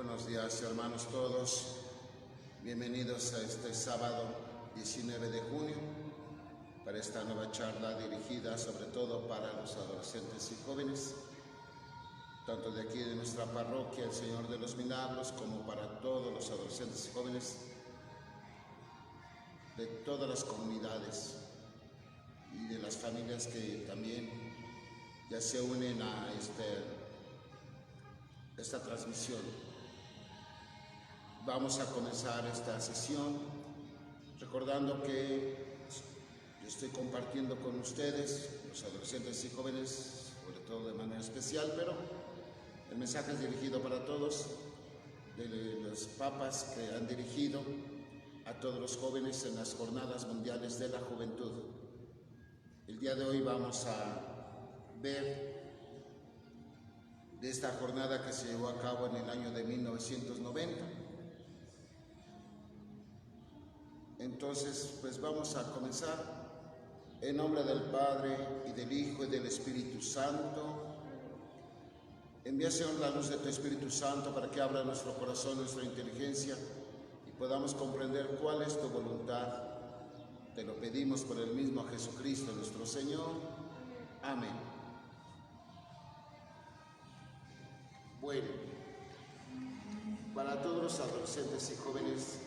Buenos días, hermanos todos. Bienvenidos a este sábado 19 de junio para esta nueva charla dirigida sobre todo para los adolescentes y jóvenes, tanto de aquí de nuestra parroquia, el Señor de los Milagros, como para todos los adolescentes y jóvenes de todas las comunidades y de las familias que también ya se unen a esta transmisión. Vamos a comenzar esta sesión recordando que yo estoy compartiendo con ustedes, los adolescentes y jóvenes, sobre todo de manera especial, pero el mensaje es dirigido para todos, de los papas que han dirigido a todos los jóvenes en las Jornadas Mundiales de la Juventud. El día de hoy vamos a ver de esta jornada que se llevó a cabo en el año de 1990. Entonces, pues vamos a comenzar. En nombre del Padre, y del Hijo, y del Espíritu Santo. Envía, Señor, la luz de tu Espíritu Santo para que abra nuestro corazón, nuestra inteligencia, y podamos comprender cuál es tu voluntad. Te lo pedimos por el mismo Jesucristo, nuestro Señor. Amén. Bueno, para todos los adolescentes y jóvenes,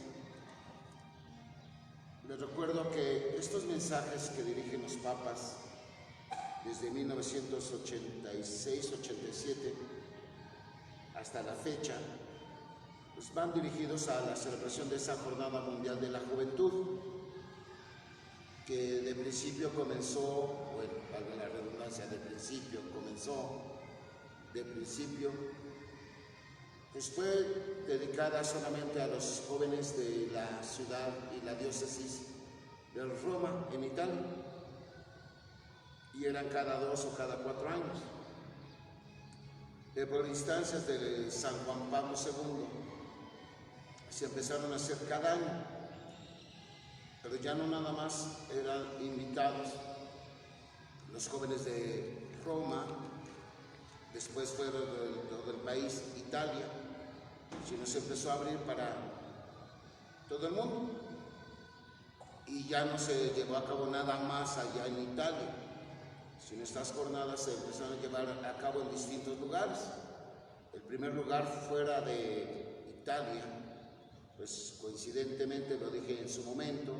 les recuerdo que estos mensajes que dirigen los papas desde 1986-87 hasta la fecha, pues van dirigidos a la celebración de esa Jornada Mundial de la Juventud, que de principio comenzó, bueno, valga la redundancia, pues fue dedicada solamente a los jóvenes de la ciudad y la diócesis de Roma, en Italia, y eran cada 2 o cada 4 años. Por instancias de San Juan Pablo II, se empezaron a hacer cada año, pero ya no nada más eran invitados los jóvenes de Roma, después fueron del país, Italia, sino se empezó a abrir para todo el mundo, y ya no se llevó a cabo nada más allá en Italia, sino estas jornadas se empezaron a llevar a cabo en distintos lugares. El primer lugar fuera de Italia, pues coincidentemente, lo dije en su momento,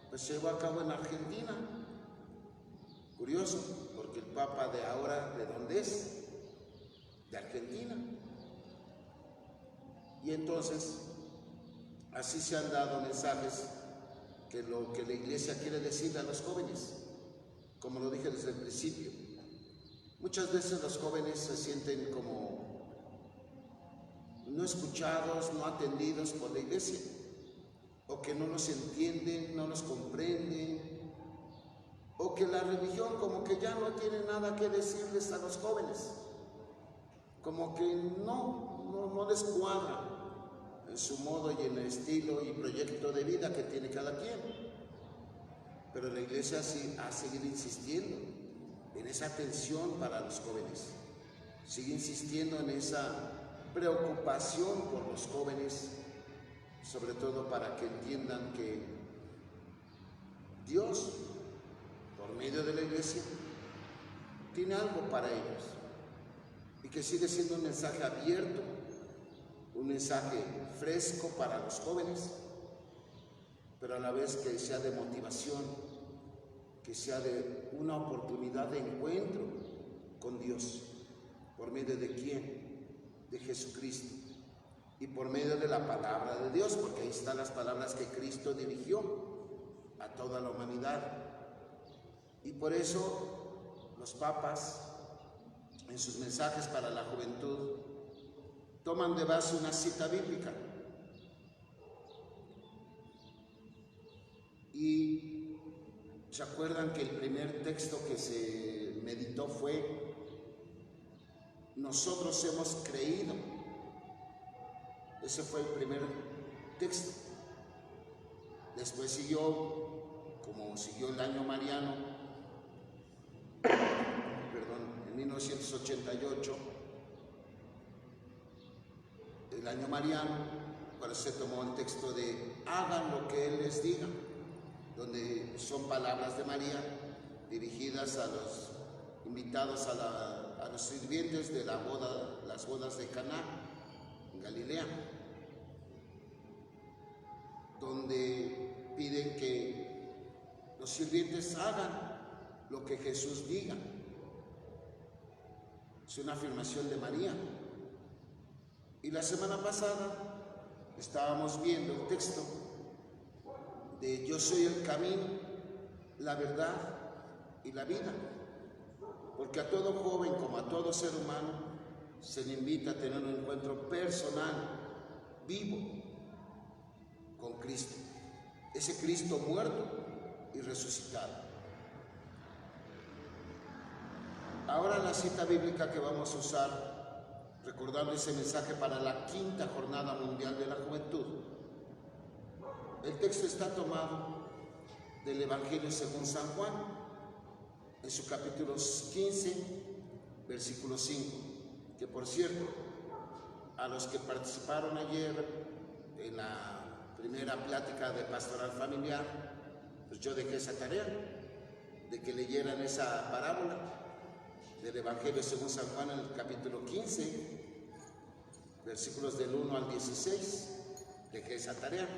pues se llevó a cabo en Argentina. Curioso, porque el Papa de ahora, ¿de dónde es? De Argentina. Y entonces, así se han dado mensajes que lo que la Iglesia quiere decirle a los jóvenes, como lo dije desde el principio. Muchas veces los jóvenes se sienten como no escuchados, no atendidos por la Iglesia, o que no los entienden, no los comprenden, o que la religión como que ya no tiene nada que decirles a los jóvenes, como que no les cuadra en su modo y en el estilo y proyecto de vida que tiene cada quien. Pero la Iglesia sí ha seguido insistiendo en esa atención para los jóvenes, sigue insistiendo en esa preocupación por los jóvenes, sobre todo para que entiendan que Dios, por medio de la Iglesia, tiene algo para ellos, y que sigue siendo un mensaje abierto, un mensaje fresco para los jóvenes, pero a la vez que sea de motivación, que sea de una oportunidad de encuentro con Dios. ¿Por medio de quién? De Jesucristo, y por medio de la palabra de Dios, porque ahí están las palabras que Cristo dirigió a toda la humanidad. Y por eso los papas, en sus mensajes para la juventud, toman de base una cita bíblica. Y se acuerdan que el primer texto que se meditó fue: nosotros hemos creído. Ese fue el primer texto. Después siguió, como siguió el año mariano, en 1988, el año mariano, por eso se tomó el texto de hagan lo que Él les diga, donde son palabras de María dirigidas a los invitados a los sirvientes de las bodas de Caná, en Galilea, donde piden que los sirvientes hagan lo que Jesús diga. Es una afirmación de María. Y la semana pasada estábamos viendo el texto de yo soy el camino, la verdad y la vida. Porque a todo joven como a todo ser humano se le invita a tener un encuentro personal, vivo, con Cristo. Ese Cristo muerto y resucitado. Ahora la cita bíblica que vamos a usar, recordando ese mensaje para la 5ª Jornada Mundial de la Juventud, el texto está tomado del Evangelio según San Juan, en su capítulo 15, versículo 5, que por cierto, a los que participaron ayer en la primera plática de pastoral familiar, pues yo dejé esa tarea de que leyeran esa parábola del Evangelio según San Juan en el capítulo 15, versículos del 1 al 16, dejé esa tarea.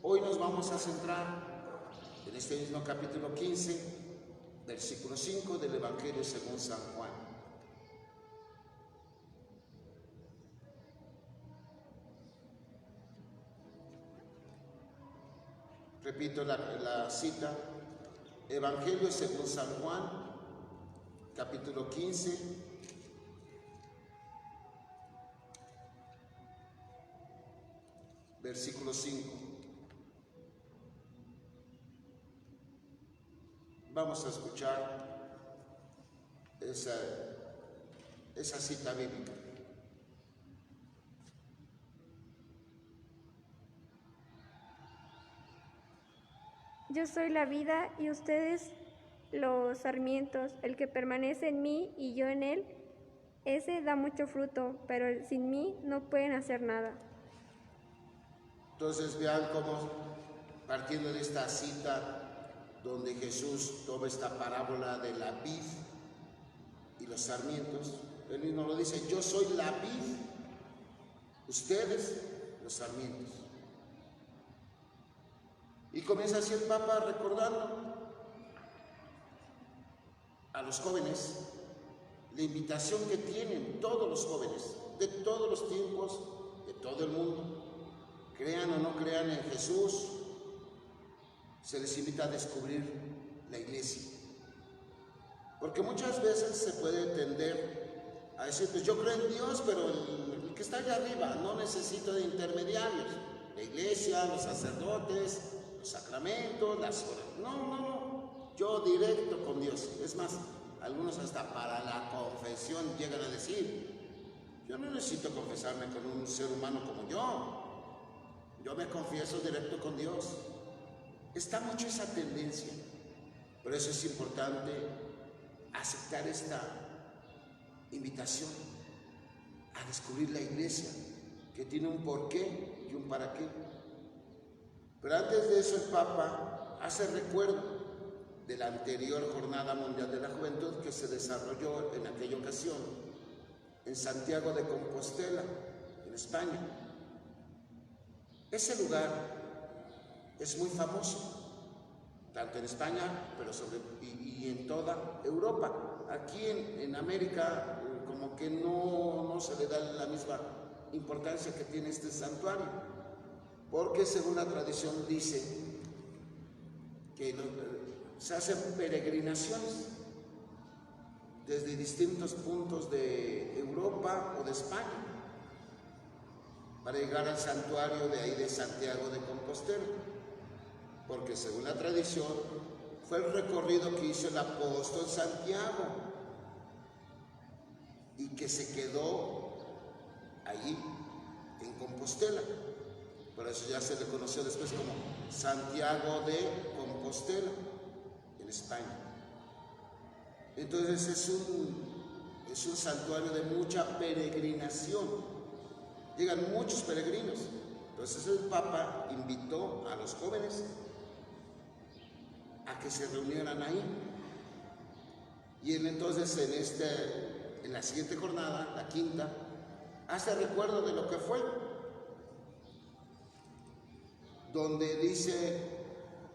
Hoy nos vamos a centrar en este mismo capítulo 15, versículo 5 del Evangelio según San Juan. Repito la cita, Evangelio según San Juan, capítulo 15, versículo 5. Vamos a escuchar esa cita bíblica. Yo soy la vida y ustedes los sarmientos. El que permanece en mí y yo en él, ese da mucho fruto, pero sin mí no pueden hacer nada. Entonces vean cómo, partiendo de esta cita donde Jesús toma esta parábola de la vid y los sarmientos, él mismo lo dice, yo soy la vid, ustedes los sarmientos. Y comienza así el Papa recordando a los jóvenes la invitación que tienen todos los jóvenes de todos los tiempos, de todo el mundo, crean o no crean en Jesús, se les invita a descubrir la iglesia. Porque muchas veces se puede tender a decir, pues yo creo en Dios, pero el que está allá arriba no necesito de intermediarios, la iglesia, los sacerdotes, los sacramentos, las horas. No, yo directo con Dios. Es más, algunos hasta para la confesión llegan a decir, yo no necesito confesarme con un ser humano como yo me confieso directo con Dios. Está mucho esa tendencia, por eso es importante aceptar esta invitación a descubrir la iglesia, que tiene un porqué y un para qué. Pero antes de eso el Papa hace recuerdo de la anterior Jornada Mundial de la Juventud que se desarrolló en aquella ocasión en Santiago de Compostela, en España. Ese lugar es muy famoso, tanto en España, pero y en toda Europa. Aquí en América como que no se le da la misma importancia que tiene este santuario, porque según la tradición dice que se hacen peregrinaciones desde distintos puntos de Europa o de España para llegar al santuario de ahí de Santiago de Compostela, porque según la tradición fue el recorrido que hizo el apóstol Santiago y que se quedó allí en Compostela. Por eso ya se le conoció después como Santiago de Compostela, en España. Entonces es un santuario de mucha peregrinación. llegan muchos peregrinos. Entonces el Papa invitó a los jóvenes a que se reunieran ahí. Y él entonces en la siguiente jornada, la quinta, hace recuerdo de lo que fue, donde dice: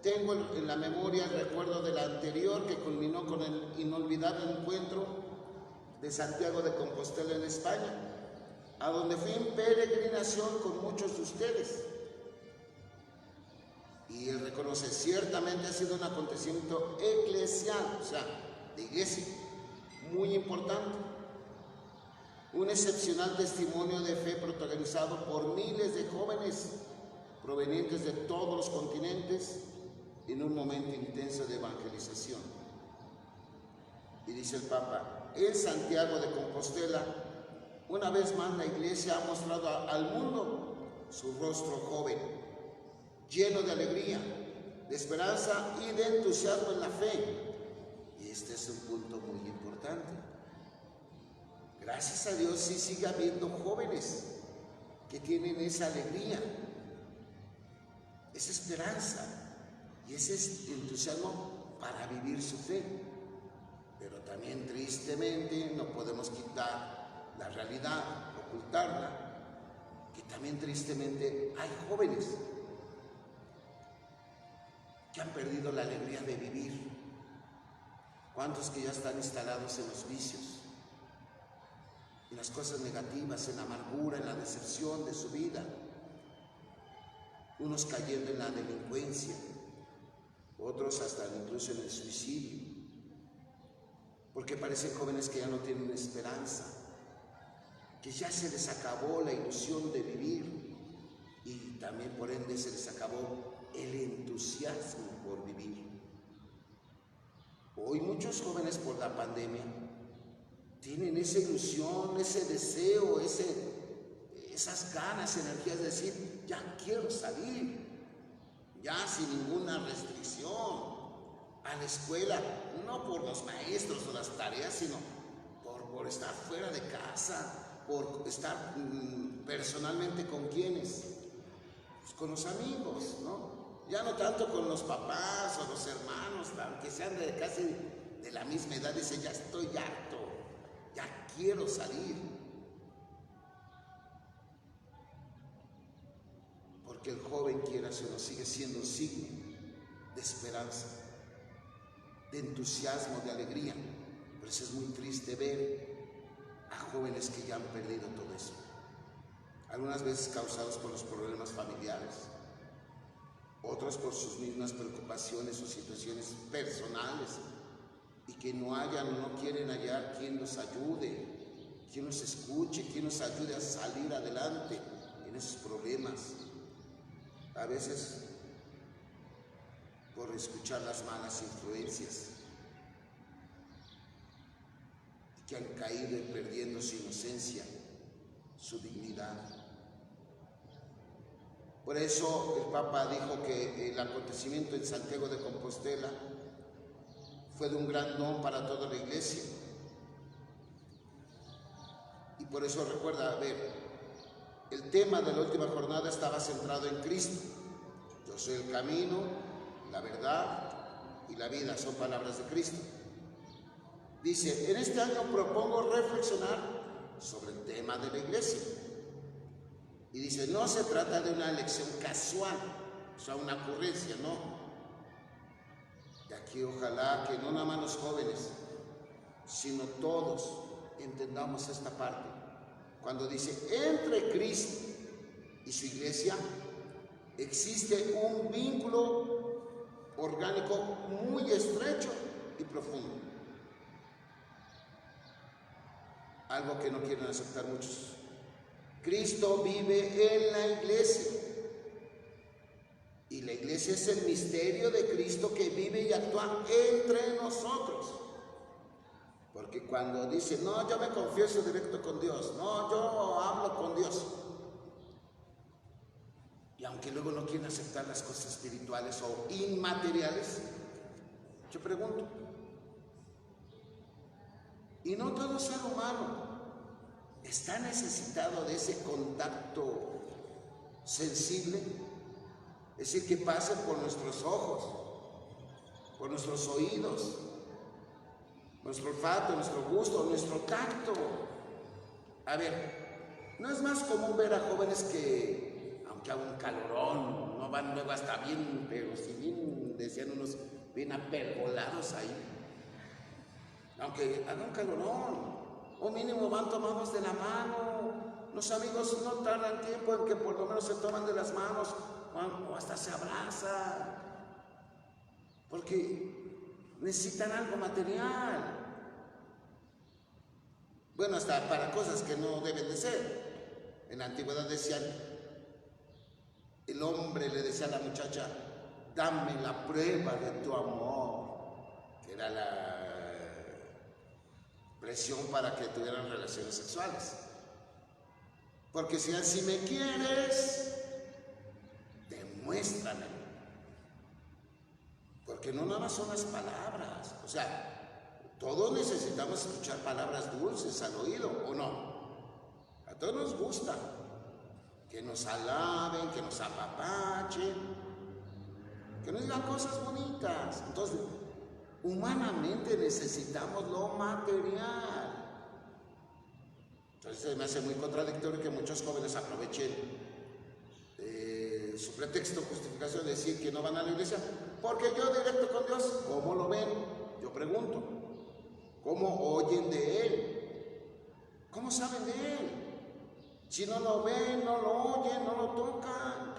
tengo en la memoria el recuerdo del anterior, que culminó con el inolvidable encuentro de Santiago de Compostela en España, a donde fui en peregrinación con muchos de ustedes. Y él reconoce: ciertamente ha sido un acontecimiento eclesial, o sea, de iglesia, muy importante. Un excepcional testimonio de fe protagonizado por miles de jóvenes provenientes de todos los continentes en un momento intenso de evangelización. Y dice el Papa: en Santiago de Compostela, una vez más la Iglesia ha mostrado al mundo su rostro joven, lleno de alegría, de esperanza y de entusiasmo en la fe. Y este es un punto muy importante. Gracias a Dios sí sigue habiendo jóvenes que tienen esa alegría, esa esperanza y ese entusiasmo para vivir su fe. Pero también tristemente no podemos quitar la realidad, ocultarla, que también tristemente hay jóvenes que han perdido la alegría de vivir. ¿Cuántos que ya están instalados en los vicios, en las cosas negativas, en la amargura, en la decepción de su vida? Unos cayendo en la delincuencia, otros hasta incluso en el suicidio, porque parecen jóvenes que ya no tienen esperanza, que ya se les acabó la ilusión de vivir y también por ende se les acabó el entusiasmo por vivir. Hoy muchos jóvenes por la pandemia tienen esa ilusión, ese deseo, esas ganas, energías de decir: ya quiero salir, ya sin ninguna restricción, a la escuela, no por los maestros o las tareas, sino por estar fuera de casa, por estar personalmente con quienes, pues con los amigos, ¿no? Ya no tanto con los papás o los hermanos, aunque sean de casi de la misma edad. Dice: ya estoy harto, ya quiero salir. Porque el joven, quieras o no, sigue siendo un signo de esperanza, de entusiasmo, de alegría. Por eso es muy triste ver a jóvenes que ya han perdido todo eso. Algunas veces causados por los problemas familiares, otros por sus mismas preocupaciones o situaciones personales, y que no hayan o no quieren hallar quien los ayude, quien los escuche, quien los ayude a salir adelante en esos problemas. A veces por escuchar las malas influencias, que han caído y perdiendo su inocencia, su dignidad. Por eso el Papa dijo que el acontecimiento en Santiago de Compostela fue de un gran don para toda la Iglesia. Y por eso recuerda, a ver, el tema de la última jornada estaba centrado en Cristo. Yo soy el camino, la verdad y la vida, son palabras de Cristo. Dice: en este año propongo reflexionar sobre el tema de la Iglesia. Y dice: no se trata de una elección casual, o sea, una ocurrencia, no. Y aquí ojalá que no nada más los jóvenes, sino todos entendamos esta parte. Cuando dice: entre Cristo y su Iglesia existe un vínculo orgánico muy estrecho y profundo. Algo que no quieren aceptar muchos. Cristo vive en la Iglesia. Y la Iglesia es el misterio de Cristo que vive y actúa entre nosotros. Porque cuando dice: no, yo me confieso directo con Dios, no, yo hablo con Dios, y aunque luego no quieren aceptar las cosas espirituales o inmateriales, yo pregunto, ¿y no todo ser humano está necesitado de ese contacto sensible, es decir, que pase por nuestros ojos, por nuestros oídos, nuestro olfato, nuestro gusto, nuestro tacto. A ver, no es más común ver a jóvenes que, aunque haga un calorón, no van luego hasta bien, pero si bien, decían unos, bien apergolados ahí, aunque haga un calorón, o mínimo van tomados de la mano. Los amigos no tardan tiempo en que por lo menos se toman de las manos o hasta se abrazan, porque necesitan algo material. Bueno, hasta para cosas que no deben de ser. En la antigüedad decían, el hombre le decía a la muchacha, dame la prueba de tu amor, que era la presión para que tuvieran relaciones sexuales. Porque si me quieres, demuéstrame. Porque no nada más son las palabras. O sea, todos necesitamos escuchar palabras dulces al oído, ¿o no? A todos nos gusta que nos alaben, que nos apapachen, que nos digan cosas bonitas. Entonces, humanamente necesitamos lo material. Entonces me hace muy contradictorio que muchos jóvenes aprovechen su pretexto, justificación de decir que no van a la iglesia, porque yo directo con Dios. ¿Cómo lo ven? Yo pregunto. ¿Cómo oyen de Él? ¿Cómo saben de Él? Si no lo ven, no lo oyen, no lo tocan.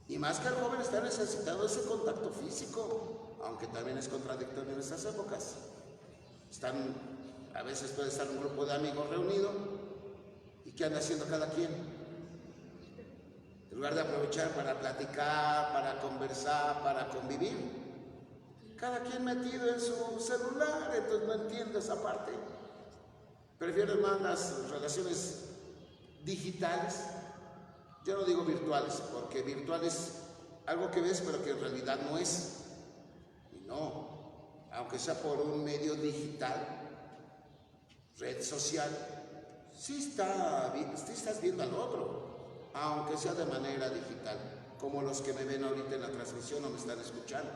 Y más que el joven está necesitado de ese contacto físico, aunque también es contradictorio en estas épocas. A veces puede estar un grupo de amigos reunido, ¿y qué anda haciendo cada quien? En lugar de aprovechar para platicar, para conversar, para convivir, cada quien metido en su celular. Entonces no entiendo esa parte. Prefieren más las relaciones digitales. Yo no digo virtuales, porque virtual es algo que ves pero que en realidad no es. Y no, aunque sea por un medio digital, red social, sí estás viendo al otro, aunque sea de manera digital, como los que me ven ahorita en la transmisión o me están escuchando.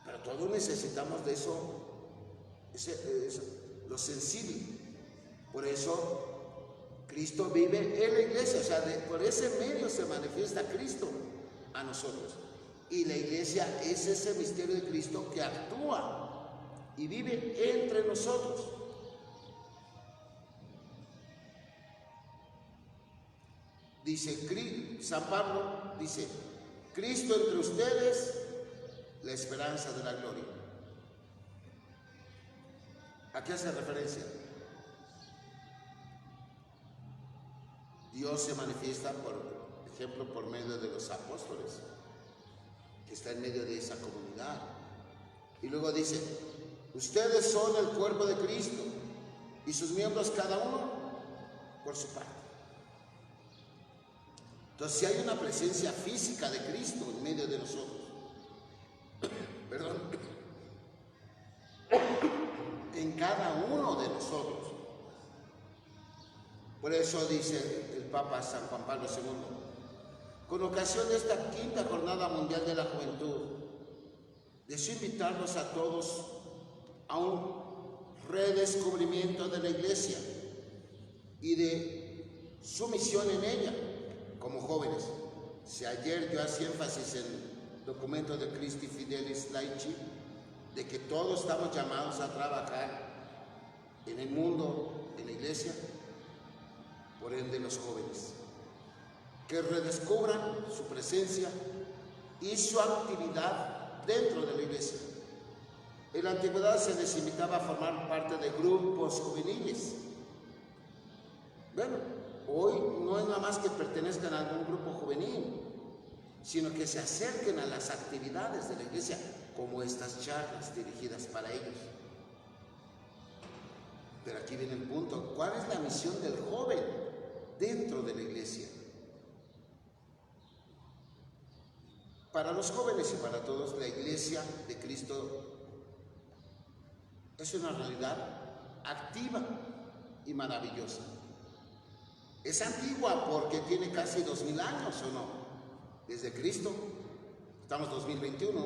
Pero todos necesitamos de eso, lo sensible. Por eso Cristo vive en la iglesia, o sea, por ese medio se manifiesta Cristo a nosotros. Y la iglesia es ese misterio de Cristo que actúa y vive entre nosotros. Dice San Pablo, dice, Cristo entre ustedes, la esperanza de la gloria. ¿A qué hace referencia? Dios se manifiesta, por ejemplo, por medio de los apóstoles, que está en medio de esa comunidad. Y luego dice, ustedes son el cuerpo de Cristo y sus miembros cada uno por su parte. Entonces, si hay una presencia física de Cristo en medio de nosotros, perdón, en cada uno de nosotros. Por eso dice el Papa San Juan Pablo II, con ocasión de esta 5ª Jornada Mundial de la Juventud, deseo invitarlos a todos a un redescubrimiento de la Iglesia y de su misión en ella como jóvenes. Si ayer yo hacía énfasis en el documento de Christi Fidelis Laici, de que todos estamos llamados a trabajar en el mundo, en la Iglesia, por ende los jóvenes, que redescubran su presencia y su actividad dentro de la Iglesia. En la antigüedad se les invitaba a formar parte de grupos juveniles. Bueno, hoy no es nada más que pertenezcan a algún grupo juvenil, sino que se acerquen a las actividades de la Iglesia, como estas charlas dirigidas para ellos. Pero aquí viene el punto, ¿cuál es la misión del joven dentro de la Iglesia? Para los jóvenes y para todos, la Iglesia de Cristo es una realidad activa, y maravillosa. Es antigua porque tiene casi 2000 años, ¿o no? Desde Cristo, estamos 2021,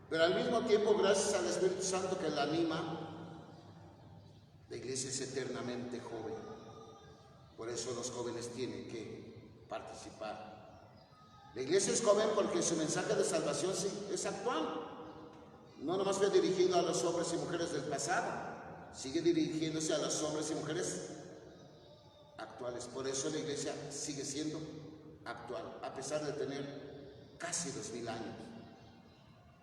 pero al mismo tiempo, gracias al Espíritu Santo que la anima, la iglesia es eternamente joven. Por eso los jóvenes tienen que participar. La iglesia es joven porque su mensaje de salvación es actual. No nomás fue dirigido a los hombres y mujeres del pasado, sigue dirigiéndose a los hombres y mujeres actuales. Por eso la iglesia sigue siendo actual, a pesar de tener casi 2000 años.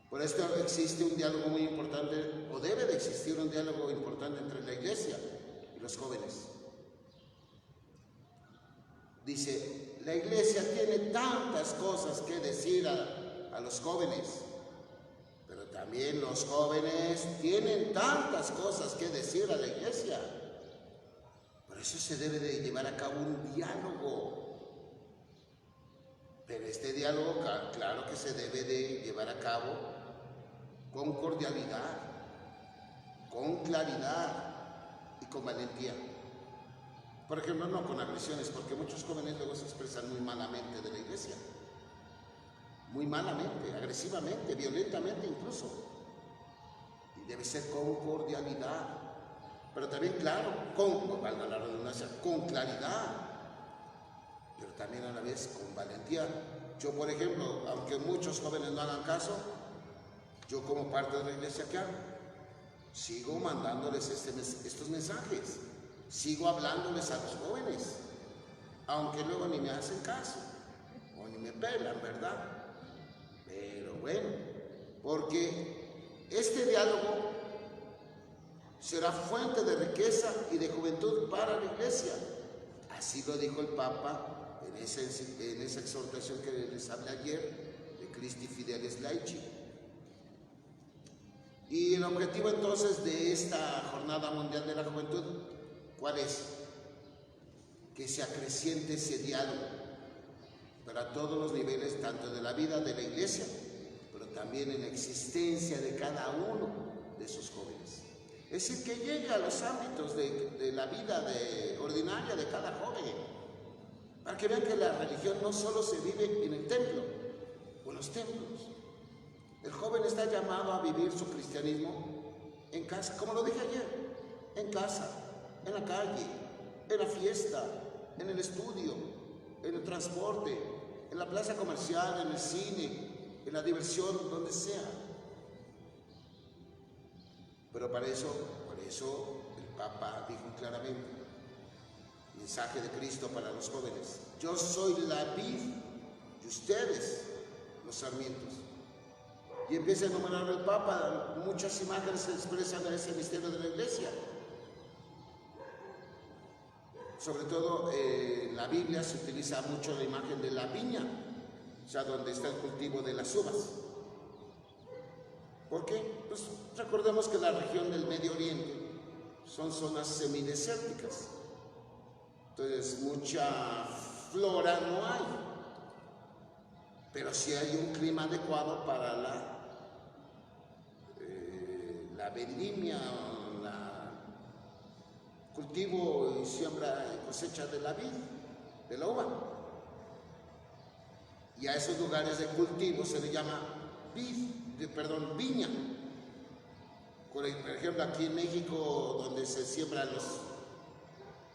Por esto existe un diálogo muy importante, o debe de existir un diálogo importante entre la iglesia y los jóvenes. Dice, la iglesia tiene tantas cosas que decir a los jóvenes, pero también los jóvenes tienen tantas cosas que decir a la iglesia. Por eso se debe de llevar a cabo un diálogo. Pero este diálogo, claro que se debe de llevar a cabo con cordialidad, con claridad y con valentía. Por ejemplo, no con agresiones, porque muchos jóvenes luego se expresan muy malamente de la iglesia. Muy malamente, agresivamente, violentamente incluso. Y debe ser con cordialidad, pero también, claro, valga la redundancia, con claridad, pero también a la vez con valentía. Yo, por ejemplo, aunque muchos jóvenes no hagan caso, yo como parte de la iglesia, ¿qué hago? Sigo mandándoles estos mensajes, sigo hablándoles a los jóvenes, aunque luego ni me hacen caso, o ni me pelan, ¿verdad? Pero bueno, porque este diálogo será fuente de riqueza y de juventud para la iglesia. Así lo dijo el Papa en esa exhortación que les hablé ayer, de Christi Fidelis Laici. Y el objetivo entonces de esta Jornada Mundial de la Juventud, ¿cuál es? Que se acreciente ese diálogo para todos los niveles, tanto de la vida de la iglesia, pero también en la existencia de cada uno de esos jóvenes. Es decir, que llegue a los ámbitos de la vida ordinaria de cada joven, para que vean que la religión no solo se vive en el templo o en los templos. El joven está llamado a vivir su cristianismo en casa, como lo dije ayer, en casa, en la calle, en la fiesta, en el estudio, en el transporte, en la plaza comercial, en el cine, en la diversión, donde sea. Pero por eso el Papa dijo claramente, mensaje de Cristo para los jóvenes: yo soy la vid y ustedes los sarmientos. Y empieza a enumerar el Papa, muchas imágenes que expresan ese misterio de la iglesia. Sobre todo en la Biblia se utiliza mucho la imagen de la viña, o sea, donde está el cultivo de las uvas. ¿Por qué? Pues recordemos que la región del Medio Oriente son zonas semidesérticas. Entonces mucha flora no hay, pero sí hay un clima adecuado para la vendimia, cultivo y siembra y cosecha de la vid, de la uva. Y a esos lugares de cultivo se le llama viña. Por ejemplo, aquí en México, donde se siembra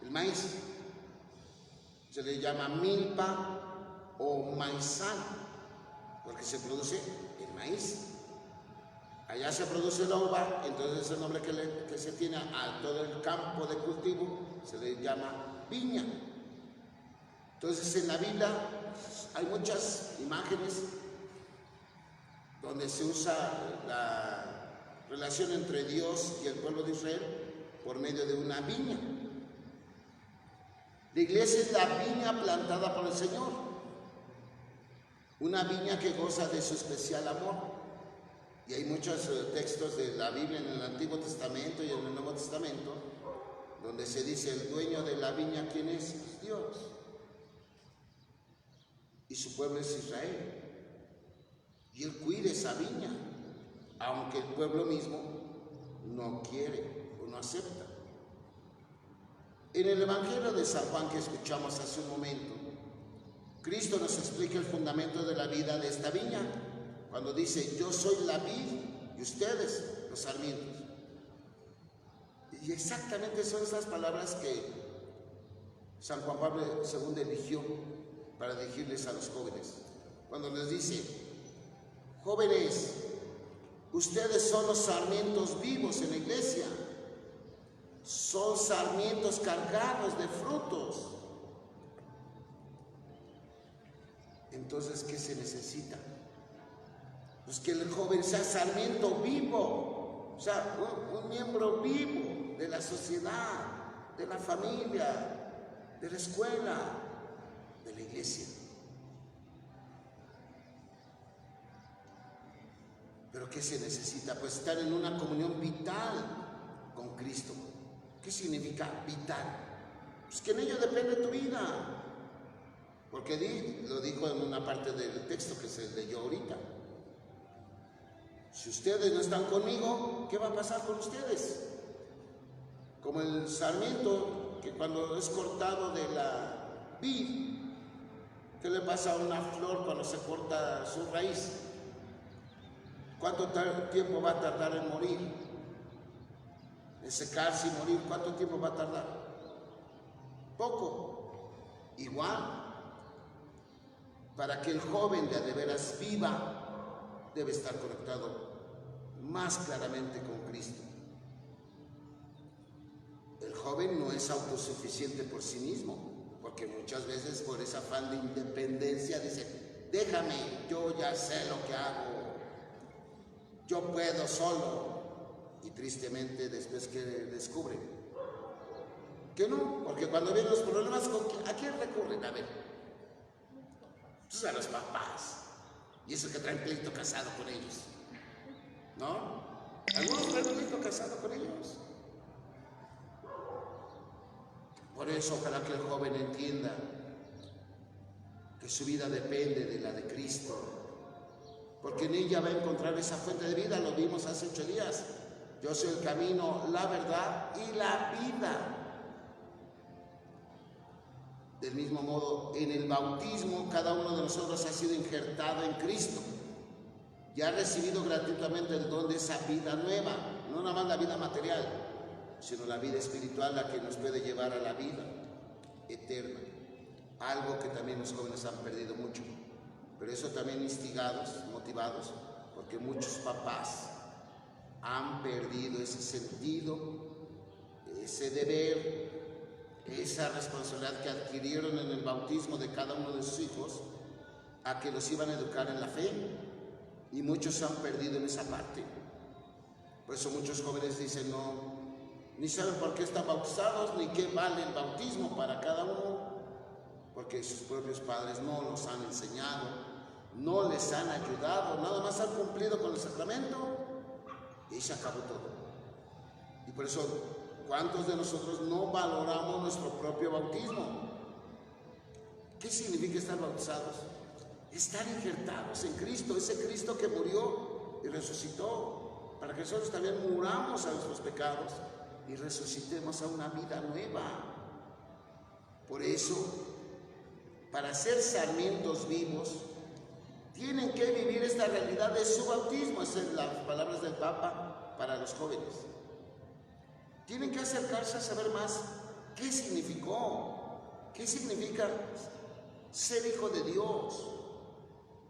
el maíz, se le llama milpa o maizal, porque se produce el maíz. Allá se produce la uva, entonces el nombre que se tiene a todo el campo de cultivo se le llama viña. Entonces en la Biblia hay muchas imágenes donde se usa la relación entre Dios y el pueblo de Israel por medio de una viña. La iglesia es la viña plantada por el Señor, una viña que goza de su especial amor. Y hay muchos textos de la Biblia en el Antiguo Testamento y en el Nuevo Testamento donde se dice: el dueño de la viña, ¿quién es? Pues Dios. Y su pueblo es Israel. Y Él cuida esa viña, aunque el pueblo mismo no quiere o no acepta. En el Evangelio de San Juan que escuchamos hace un momento, Cristo nos explica el fundamento de la vida de esta viña, cuando dice, yo soy la vid y ustedes los sarmientos. Y exactamente son esas palabras que San Juan Pablo II eligió para dirigirles a los jóvenes. Cuando les dice, jóvenes, ustedes son los sarmientos vivos en la iglesia, son sarmientos cargados de frutos. Entonces, ¿qué se necesita? Pues que el joven sea sarmiento vivo, o sea, un miembro vivo de la sociedad, de la familia, de la escuela, de la iglesia. ¿Pero qué se necesita? Pues estar en una comunión vital con Cristo. ¿Qué significa vital? Pues que en ello depende tu vida. Porque lo dijo en una parte del texto que se leyó ahorita. Si ustedes no están conmigo, ¿qué va a pasar con ustedes? Como el sarmiento que cuando es cortado de la vid, ¿qué le pasa a una flor cuando se corta su raíz? ¿Cuánto tiempo va a tardar en morir? En secarse y morir, ¿cuánto tiempo va a tardar? Poco. Igual, para que el joven de veras viva, debe estar conectado más claramente con Cristo. El joven no es autosuficiente por sí mismo, porque muchas veces por ese afán de independencia dice, déjame, yo ya sé lo que hago, yo puedo solo. Y tristemente después que descubren que no, porque cuando vienen los problemas, ¿a quién recurren? A ver, pues a los papás, y eso que traen pleito casado con ellos, ¿no? Algunos traen pleito casado con ellos. Por eso ojalá que el joven entienda que su vida depende de la de Cristo, porque en ella va a encontrar esa fuente de vida. Lo vimos hace 8 días. Yo soy el camino, la verdad y la vida. Del mismo modo, en el bautismo, cada uno de nosotros ha sido injertado en Cristo y ha recibido gratuitamente el don de esa vida nueva, no nada más la vida material, sino la vida espiritual, la que nos puede llevar a la vida eterna. Algo que también los jóvenes han perdido mucho, pero eso también instigados, motivados, porque muchos papás han perdido ese sentido, ese deber, esa responsabilidad que adquirieron en el bautismo de cada uno de sus hijos, a que los iban a educar en la fe, y muchos se han perdido en esa parte. Por eso muchos jóvenes dicen, no, ni saben por qué están bautizados, ni qué vale el bautismo para cada uno, porque sus propios padres no los han enseñado, no les han ayudado, nada más han cumplido con el sacramento, y se acabó todo. Y por eso, ¿cuántos de nosotros no valoramos nuestro propio bautismo? ¿Qué significa estar bautizados? Estar injertados en Cristo, ese Cristo que murió y resucitó, para que nosotros también muramos a nuestros pecados y resucitemos a una vida nueva. Por eso, para ser sarmientos vivos, tienen que vivir esta realidad de su bautismo. Esas son las palabras del Papa para los jóvenes. Tienen que acercarse a saber más qué significó, qué significa ser hijo de Dios.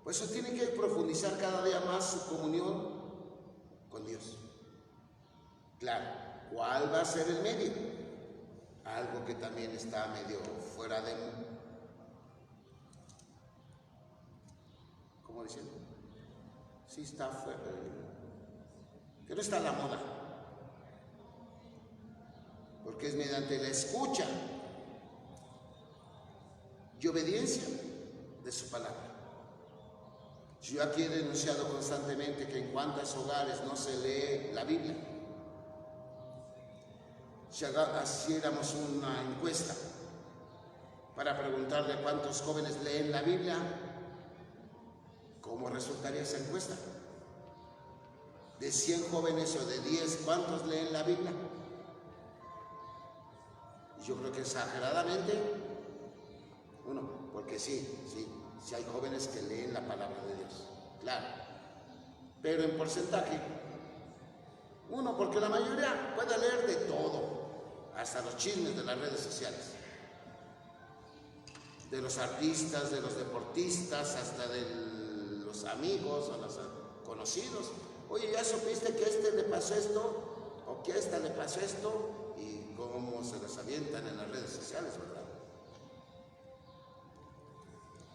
Por eso tienen que profundizar cada día más su comunión con Dios. Claro, ¿cuál va a ser el medio? Algo que también está medio fuera de... ¿Cómo dicen? Sí está fuera, que no está a la moda, porque es mediante la escucha y obediencia de su palabra. Yo aquí he denunciado constantemente que en cuantos hogares no se lee la Biblia. Si hiciéramos una encuesta para preguntarle a cuántos jóvenes leen la Biblia, ¿cómo resultaría esa encuesta? De 100 jóvenes o de 10, ¿cuántos leen la Biblia? yo creo que exageradamente, uno, porque sí hay jóvenes que leen la palabra de Dios, claro, pero en porcentaje, uno, porque la mayoría puede leer de todo, hasta los chismes de las redes sociales, de los artistas, de los deportistas, hasta de los amigos o los conocidos. Oye, ¿ya supiste que a este le pasó esto? ¿O que a esta le pasó esto? Y cómo se las avientan en las redes sociales, ¿verdad?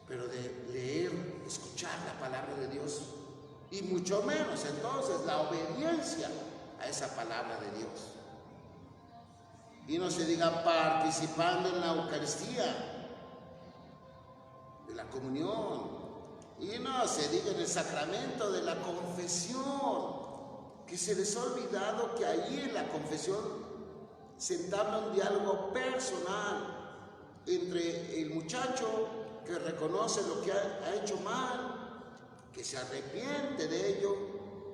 Pero de leer, escuchar la palabra de Dios, y mucho menos entonces la obediencia a esa palabra de Dios. Y no se diga participando en la Eucaristía, de la comunión, y no se diga en el sacramento de la confesión, que se les ha olvidado que ahí en la confesión se entabla un diálogo personal entre el muchacho que reconoce lo que ha hecho mal, que se arrepiente de ello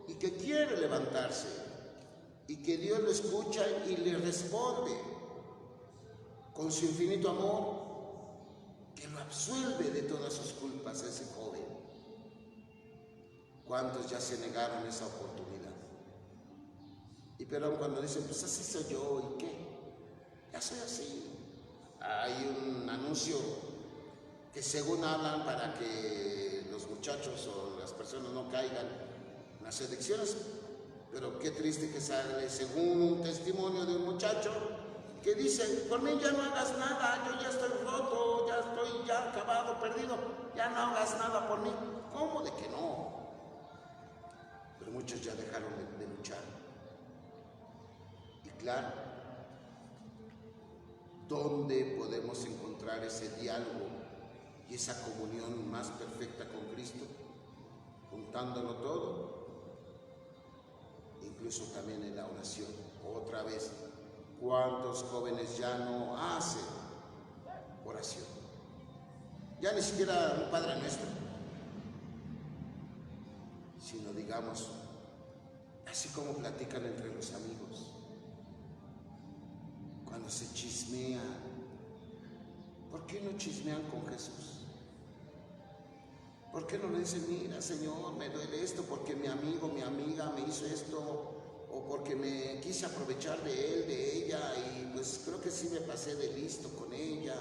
y que quiere levantarse, y que Dios lo escucha y le responde con su infinito amor, que lo absuelve de todas sus culpas a ese joven. ¿Cuántos ya se negaron esa oportunidad? Y pero cuando dicen, pues así soy yo, ¿y qué? Ya soy así. Hay un anuncio que según hablan para que los muchachos o las personas no caigan en las elecciones, pero qué triste que sale según un testimonio de un muchacho que dice, por mí ya no hagas nada, yo ya estoy roto, ya estoy ya acabado, perdido, ya no hagas nada por mí. ¿Cómo de que no? Pero muchos ya dejaron de luchar. Y claro, ¿dónde podemos encontrar ese diálogo y esa comunión más perfecta con Cristo? Juntándolo todo, incluso también en la oración. Otra vez, ¿cuántos jóvenes ya no hacen oración? Ya ni siquiera un Padre Nuestro, sino digamos, así como platican entre los amigos, cuando se chismean. ¿Por qué no chismean con Jesús? ¿Por qué no le dicen, mira, Señor, me duele esto porque mi amigo, mi amiga me hizo esto, o porque me quise aprovechar de él, de ella, y pues creo que sí me pasé de listo con ella,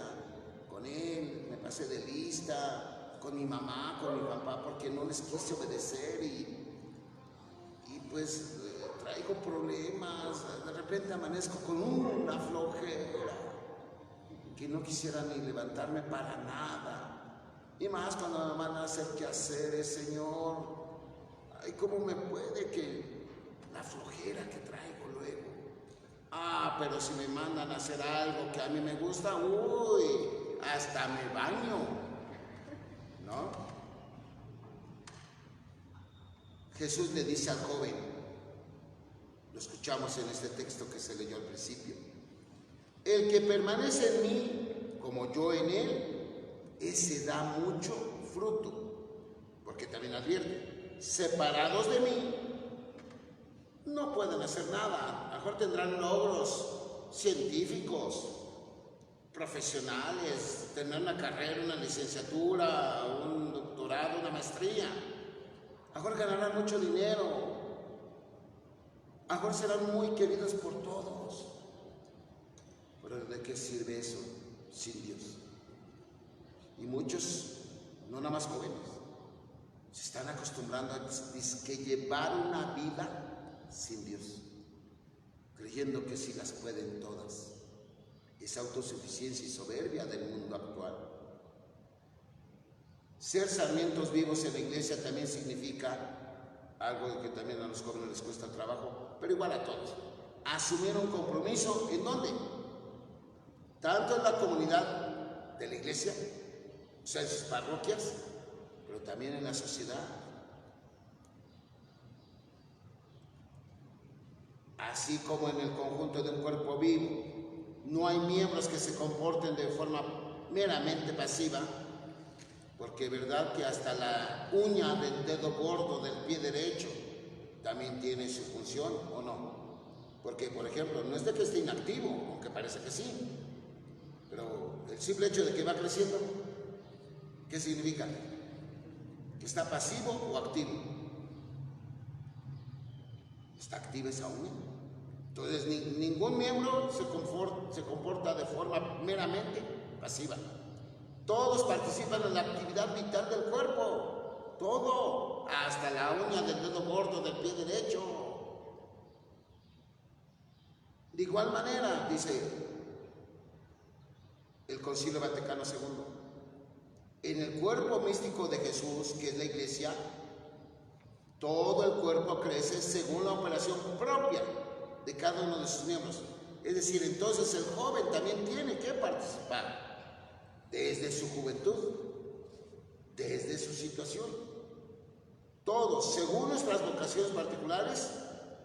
con él, me pasé de lista, con mi mamá, con mi papá, porque no les quise obedecer y pues traigo problemas, de repente amanezco con una flojera que no quisiera ni levantarme para nada. Y más cuando me van a hacer quehaceres, Señor. Ay, ¿cómo me puede que la flojera que traigo luego? Ah, pero si me mandan a hacer algo que a mí me gusta, uy, hasta me baño, ¿no? Jesús le dice al joven, lo escuchamos en este texto que se leyó al principio, el que permanece en mí, como yo en él, ese da mucho fruto, porque también advierte, separados de mí, no pueden hacer nada. A lo mejor tendrán logros científicos, profesionales, tener una carrera, una licenciatura, un doctorado, una maestría. A lo mejor ganarán mucho dinero, a lo mejor serán muy queridos por todos. Pero ¿de qué sirve eso sin Dios? Y muchos, no nada más jóvenes, se están acostumbrando a llevar una vida sin Dios, creyendo que sí las pueden todas. Esa autosuficiencia y soberbia del mundo actual. Ser sarmientos vivos en la iglesia también significa algo que también a los jóvenes les cuesta trabajo, pero igual a todos. Asumir un compromiso, ¿en dónde? Tanto en la comunidad de la iglesia, o sea, en sus parroquias, pero también en la sociedad. Así como en el conjunto de un cuerpo vivo, no hay miembros que se comporten de forma meramente pasiva, porque es verdad que hasta la uña del dedo gordo del pie derecho también tiene su función, ¿o no? Porque, por ejemplo, no es de que esté inactivo, aunque parece que sí, Pero el simple hecho de que va creciendo, ¿qué significa? ¿Que está pasivo o activo? Está activa esa uña. Entonces ningún miembro se comporta de forma meramente pasiva. Todos participan en la actividad vital del cuerpo. Todo, hasta la uña del dedo gordo del pie derecho. De igual manera, dice el Concilio Vaticano II, en el cuerpo místico de Jesús, que es la Iglesia, todo el cuerpo crece según la operación propia de cada uno de sus miembros. Es decir, entonces el joven también tiene que participar desde su juventud, desde su situación. Todos, según nuestras vocaciones particulares,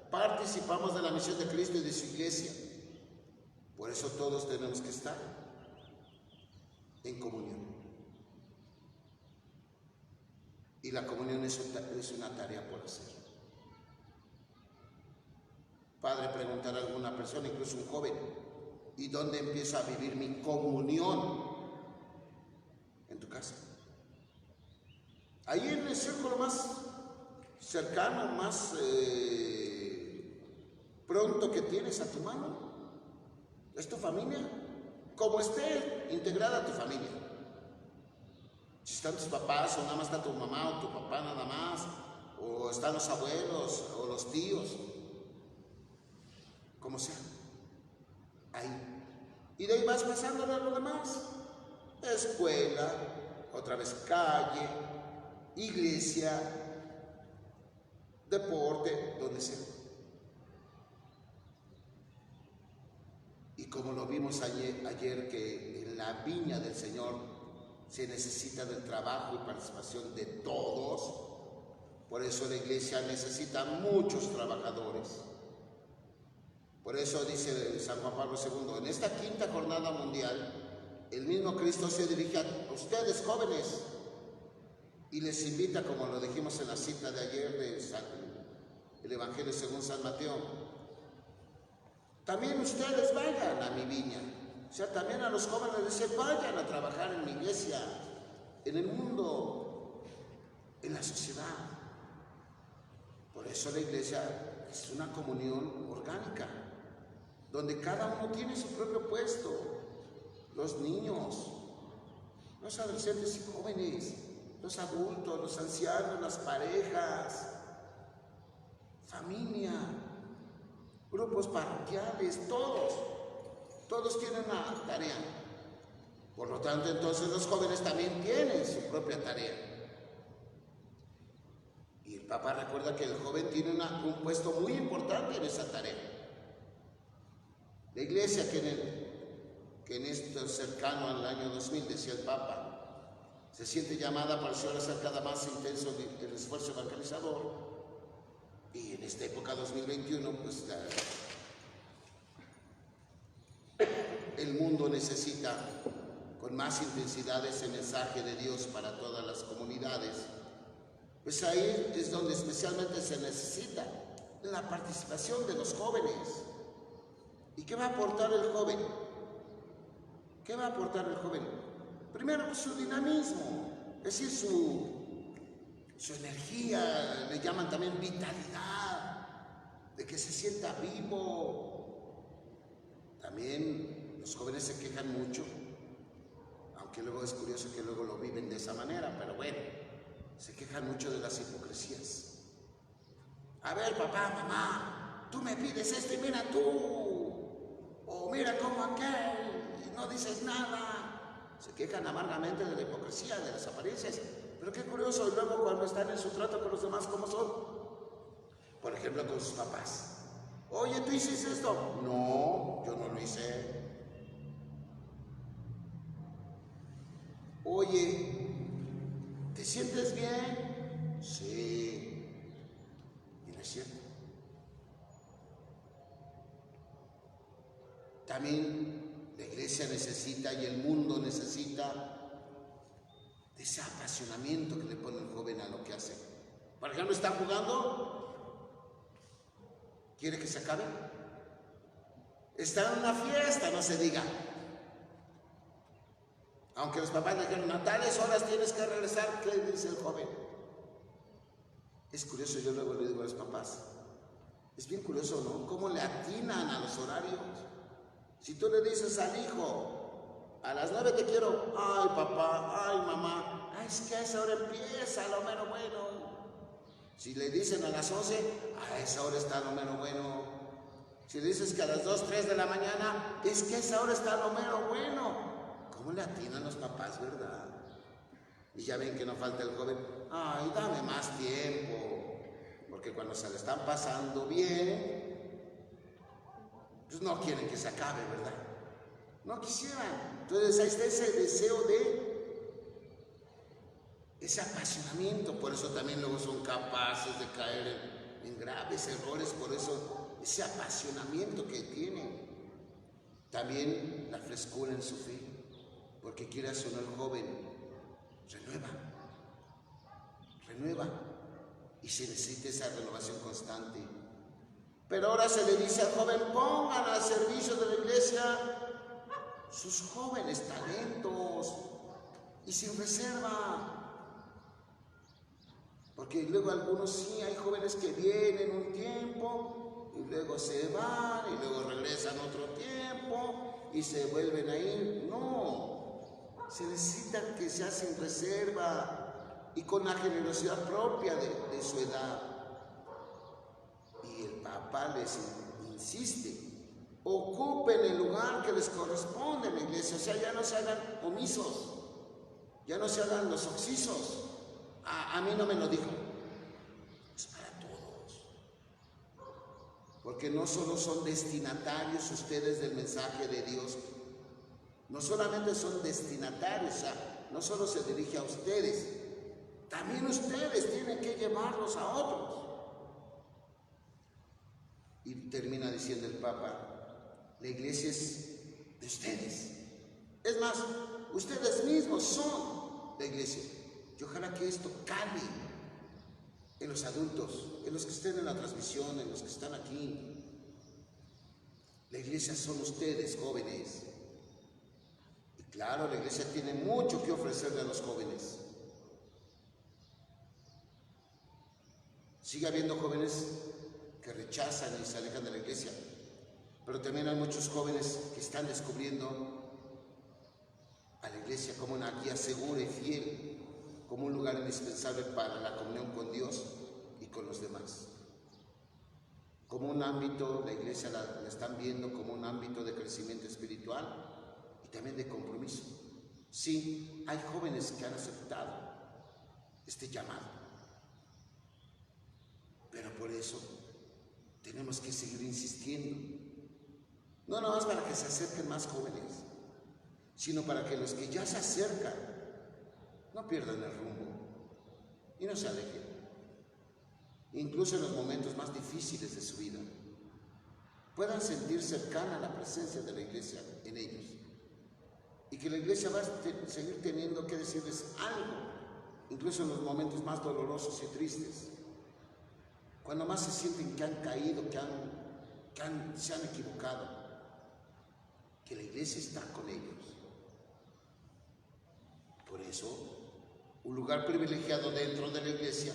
participamos de la misión de Cristo y de su Iglesia. Por eso todos tenemos que estar en comunión. Y la comunión es una tarea por hacer. Padre, preguntará a alguna persona, incluso un joven, ¿y dónde empiezo a vivir mi comunión? En tu casa. Ahí en el círculo más cercano, más pronto que tienes a tu mano. Es tu familia. Como esté integrada tu familia. Si están tus papás, o nada más está tu mamá o tu papá nada más, o están los abuelos o los tíos, como sea, ahí. Y de ahí vas pasando a lo demás. Escuela, otra vez calle, iglesia, deporte, donde sea. Y como lo vimos ayer que en la viña del Señor se necesita del trabajo y participación de todos, por eso la iglesia necesita muchos trabajadores. Por eso dice San Juan Pablo II, en esta quinta jornada mundial, el mismo Cristo se dirige a ustedes jóvenes y les invita, como lo dijimos en la cita de ayer del Evangelio según San Mateo, también ustedes vayan a mi viña. O sea, también a los jóvenes les dice, vayan a trabajar en mi iglesia, en el mundo, en la sociedad. Por eso la iglesia es una comunión orgánica, donde cada uno tiene su propio puesto. Los niños, los adolescentes y jóvenes, los adultos, los ancianos, las parejas, familia, grupos parroquiales, todos tienen una tarea. Por lo tanto, entonces los jóvenes también tienen su propia tarea. Y el Papa recuerda que el joven tiene un puesto muy importante en esa tarea. La iglesia que en esto cercano al año 2000, decía el Papa, se siente llamada para hacer cada más intenso el esfuerzo evangelizador. Y en esta época 2021, pues el mundo necesita con más intensidad ese mensaje de Dios para todas las comunidades. Pues ahí es donde especialmente se necesita la participación de los jóvenes. ¿Y qué va a aportar el joven? ¿Qué va a aportar el joven? Primero, pues, su dinamismo, es decir, su energía, le llaman también vitalidad, de que se sienta vivo. También los jóvenes se quejan mucho, aunque luego es curioso que luego lo viven de esa manera, pero bueno, se quejan mucho de las hipocresías. A ver, papá, mamá, tú me pides esto y mira tú, o mira como aquel, y no dices nada. Se quejan amargamente de la hipocresía, de las apariencias. Pero qué curioso, y luego cuando están en su trato con los demás, ¿cómo son? Por ejemplo, con sus papás. Oye, ¿tú hiciste esto? No, yo no lo hice. Oye, ¿te sientes bien? Sí. Y no es cierto. También la iglesia necesita y el mundo necesita de ese apasionamiento que le pone el joven a lo que hace. Por ejemplo, está jugando, ¿quiere que se acabe? Está en una fiesta, no se diga. Aunque los papás le dijeron, a tales horas tienes que regresar, ¿qué dice el joven? Es curioso, yo luego le digo a los papás, es bien curioso, ¿no? Cómo le atinan a los horarios. Si tú le dices al hijo, a las 9 te quiero, ay papá, ay mamá, ay, es que a esa hora empieza lo mero bueno. Si le dicen a las 11, a esa hora está lo mero bueno. Si le dices que a las 2, 3 de la mañana, es que a esa hora está lo mero bueno. ¿Cómo le atinan los papás, verdad? Y ya ven que no falta el joven, ay, dame más tiempo. Porque cuando se le están pasando bien, pues no quieren que se acabe, ¿verdad? No quisieran. Entonces ahí está ese deseo ese apasionamiento. Por eso también luego son capaces de caer en graves errores. Por eso ese apasionamiento que tienen. También la frescura en su fe. Porque quieras o no, el joven renueva. Y se necesita esa renovación constante. Pero ahora se le dice al joven, pongan al servicio de la iglesia sus jóvenes talentos y sin reserva. Porque luego algunos sí, hay jóvenes que vienen un tiempo y luego se van y luego regresan otro tiempo y se vuelven a ir. No, se necesita que sea sin reserva y con la generosidad propia de su edad. Y el Papa les insiste, ocupen el lugar que les corresponde en la iglesia. O sea, ya no se hagan omisos, ya no se hagan los oxisos. A mí no me lo dijo, es para todos. Porque no solo son destinatarios ustedes del mensaje de Dios, no solamente son destinatarios, o sea, no solo se dirige a ustedes, también ustedes tienen que llevarlos a otros. Y termina diciendo el Papa, la iglesia es de ustedes. Es más, ustedes mismos son la iglesia. Y ojalá que esto cale en los adultos, en los que estén en la transmisión, en los que están aquí. La iglesia son ustedes, jóvenes. Y claro, la iglesia tiene mucho que ofrecerle a los jóvenes. Sigue habiendo jóvenes que rechazan y se alejan de la iglesia, pero también hay muchos jóvenes que están descubriendo a la iglesia como una guía segura y fiel, como un lugar indispensable para la comunión con Dios y con los demás. Como un ámbito, la iglesia la están viendo como un ámbito de crecimiento espiritual y también de compromiso. Sí, hay jóvenes que han aceptado este llamado, pero por eso tenemos que seguir insistiendo. No nada más para que se acerquen más jóvenes, sino para que los que ya se acercan no pierdan el rumbo y no se alejen, incluso en los momentos más difíciles de su vida, puedan sentir cercana la presencia de la iglesia en ellos y que la iglesia va a seguir teniendo que decirles algo, incluso en los momentos más dolorosos y tristes, cuando más se sienten que han caído, se han equivocado, que la iglesia está con ellos. Por eso, un lugar privilegiado dentro de la iglesia,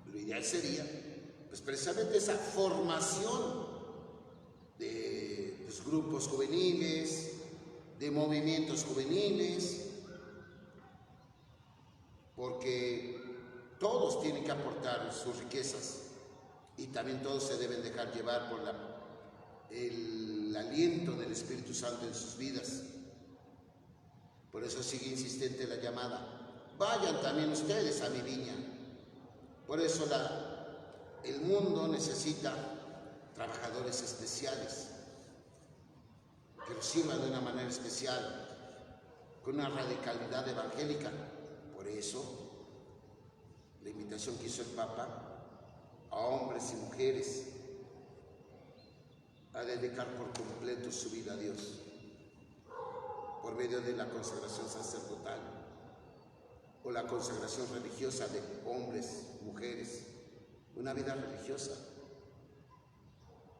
lo ideal sería, pues precisamente esa formación de grupos juveniles, de movimientos juveniles, porque todos tienen que aportar sus riquezas y también todos se deben dejar llevar por el aliento del Espíritu Santo en sus vidas. Por eso sigue insistente la llamada. Vayan también ustedes a mi viña. Por eso el mundo necesita trabajadores especiales que lo sirvan de una manera especial, con una radicalidad evangélica. Por eso la invitación que hizo el Papa a hombres y mujeres a dedicar por completo su vida a Dios por medio de la consagración sacerdotal o la consagración religiosa de hombres, mujeres, una vida religiosa,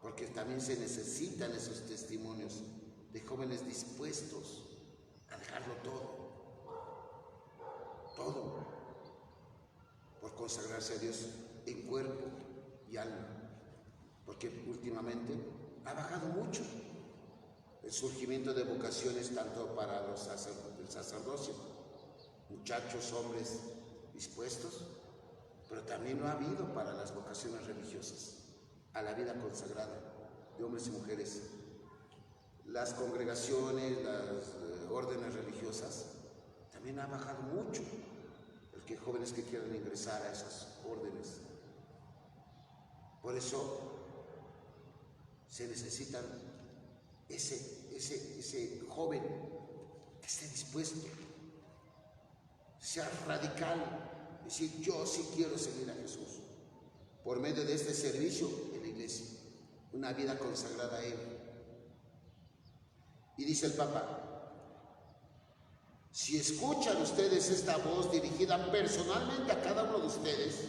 porque también se necesitan esos testimonios de jóvenes dispuestos a dejarlo todo, por consagrarse a Dios en cuerpo y alma, porque últimamente ha bajado mucho el surgimiento de vocaciones tanto para el sacerdocio, muchachos, hombres dispuestos, pero también lo ha habido para las vocaciones religiosas, a la vida consagrada de hombres y mujeres. Las congregaciones, las órdenes religiosas, también ha bajado mucho el que jóvenes que quieran ingresar a esas órdenes. Por eso se necesitan ese joven que esté dispuesto, sea radical, decir yo sí quiero seguir a Jesús por medio de este servicio en la iglesia, una vida consagrada a Él. Y dice el Papa, si escuchan ustedes esta voz dirigida personalmente a cada uno de ustedes,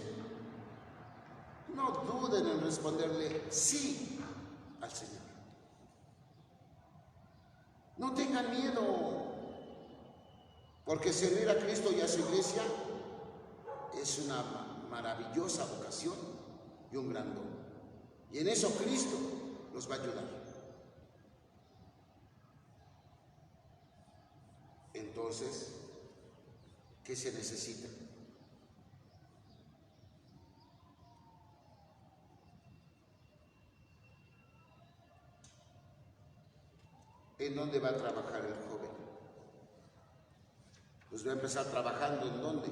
no duden en responderle sí al Señor. No tengan miedo, porque servir a Cristo y a su iglesia es una maravillosa vocación y un gran don. Y en eso Cristo nos va a ayudar. Entonces, ¿qué se necesita? ¿En dónde va a trabajar el joven? Pues va a empezar trabajando ¿en dónde?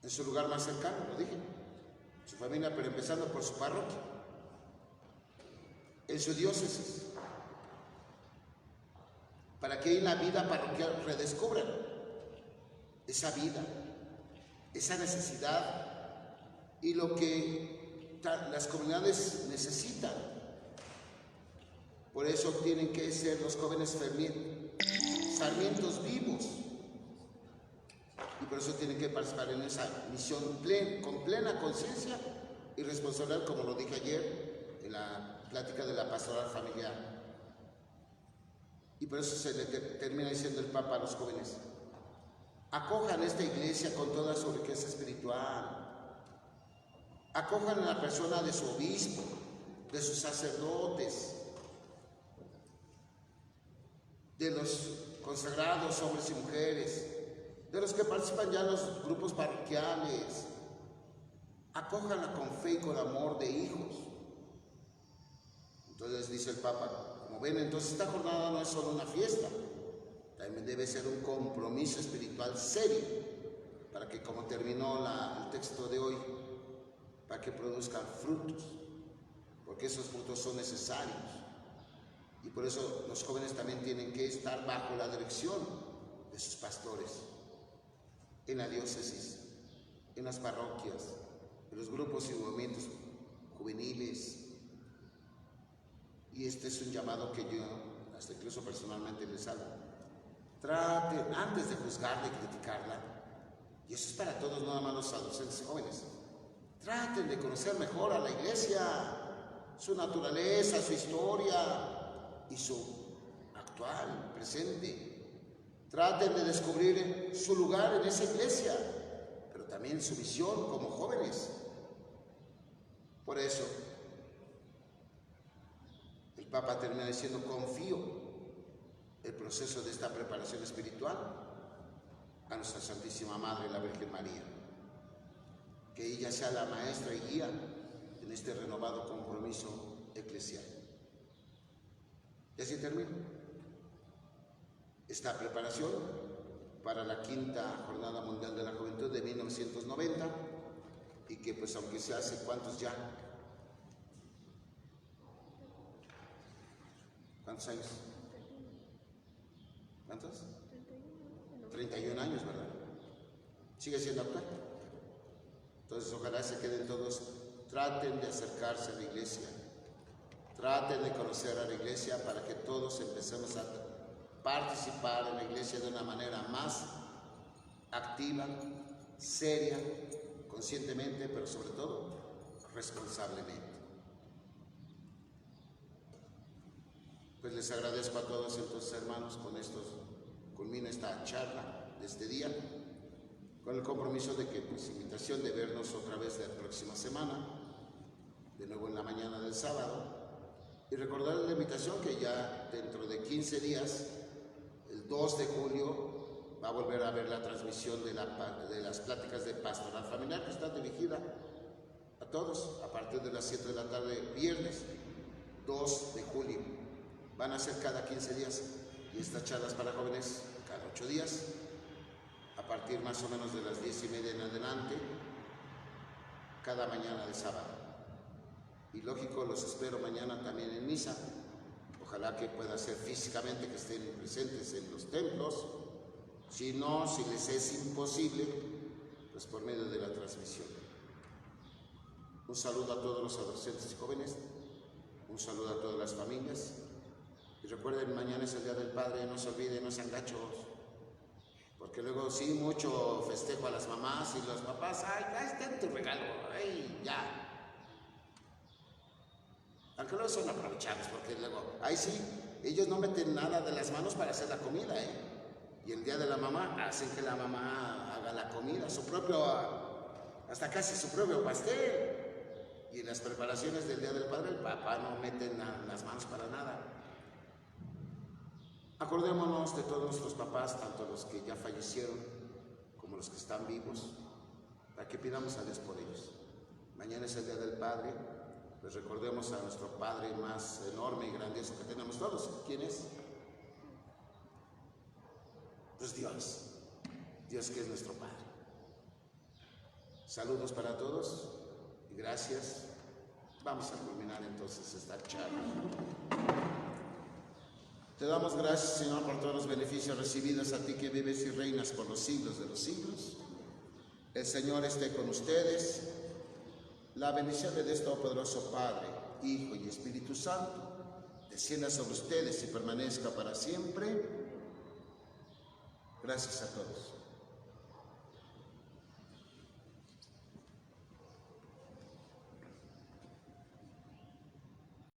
En su lugar más cercano, lo dije, su familia, pero empezando por su parroquia, en su diócesis, para que en la vida parroquial redescubran esa vida, esa necesidad y lo que las comunidades necesitan. Por eso tienen que ser los jóvenes sarmientos vivos, y por eso tienen que participar en esa misión con plena conciencia y responsabilidad, como lo dije ayer en la plática de la pastoral familiar. Y por eso se le termina diciendo el Papa a los jóvenes: acojan esta iglesia con toda su riqueza espiritual, acojan a la persona de su obispo, de sus sacerdotes, de los consagrados hombres y mujeres, de los que participan ya en los grupos parroquiales. Acójanla con fe y con amor de hijos. Entonces dice el Papa, como ven, entonces esta jornada no es solo una fiesta, también debe ser un compromiso espiritual serio, para que, como terminó el texto de hoy, para que produzcan frutos, porque esos frutos son necesarios. Y por eso los jóvenes también tienen que estar bajo la dirección de sus pastores, en la diócesis, en las parroquias, en los grupos y movimientos juveniles. Y este es un llamado que yo, hasta incluso personalmente, les hago. Traten, antes de juzgarla y criticarla, y eso es para todos, no nada más los adolescentes jóvenes, traten de conocer mejor a la iglesia, su naturaleza, su historia y su actual, presente. Traten de descubrir su lugar en esa iglesia, pero también su visión como jóvenes. Por eso, el Papa termina diciendo: confío el proceso de esta preparación espiritual a nuestra Santísima Madre, la Virgen María. Que ella sea la maestra y guía en este renovado compromiso eclesial. Y así termino esta preparación para la 5ª Jornada Mundial de la Juventud de 1990, y que, pues, aunque se hace, ¿cuántos ya? ¿Cuántos años? ¿Cuántos? 31 años, ¿verdad? Sigue siendo actual. Entonces, ojalá se queden todos. Traten de acercarse a la iglesia, traten de conocer a la iglesia, para que todos empecemos a participar en la iglesia de una manera más activa, seria, conscientemente, pero sobre todo responsablemente. Pues les agradezco a todos entonces, hermanos, con esto culmina esta charla de este día, con el compromiso de que, pues, invitación de vernos otra vez la próxima semana, de nuevo en la mañana del sábado, y recordar la invitación que ya dentro de 15 días, el 2 de julio, va a volver a haber la transmisión de las pláticas de pastoral familiar, que está dirigida a todos, a partir de las 7 de la tarde, viernes 2 de julio. Van a ser cada 15 días, y estas charlas para jóvenes cada 8 días, a partir más o menos de las 10:30 en adelante, cada mañana de sábado. Y lógico, los espero mañana también en misa. Ojalá que pueda ser físicamente, que estén presentes en los templos. Si no, si les es imposible, pues por medio de la transmisión. Un saludo a todos los adolescentes y jóvenes, un saludo a todas las familias. Y recuerden, mañana es el Día del Padre, no se olviden, no sean gachos. Porque luego sí, mucho festejo a las mamás y los papás. ¡Ay, ahí está tu regalo! ¡Ay, ya! Aunque luego son aprovechados, porque luego, ahí sí, ellos no meten nada de las manos para hacer la comida, ¿eh? Y el día de la mamá, hacen que la mamá haga la comida, hasta casi su propio pastel. Y en las preparaciones del Día del Padre, el papá no mete las manos para nada. Acordémonos de todos nuestros papás, tanto los que ya fallecieron como los que están vivos, para que pidamos a Dios por ellos. Mañana es el Día del Padre. Pues recordemos a nuestro Padre más enorme y grandioso que tenemos todos. ¿Quién es? Pues Dios. Dios, que es nuestro Padre. Saludos para todos y gracias. Vamos a culminar entonces esta charla. Te damos gracias, Señor, por todos los beneficios recibidos, a ti que vives y reinas por los siglos de los siglos. El Señor esté con ustedes. La bendición de Dios Todopoderoso, Padre, Hijo y Espíritu Santo, descienda sobre ustedes y permanezca para siempre. Gracias a todos.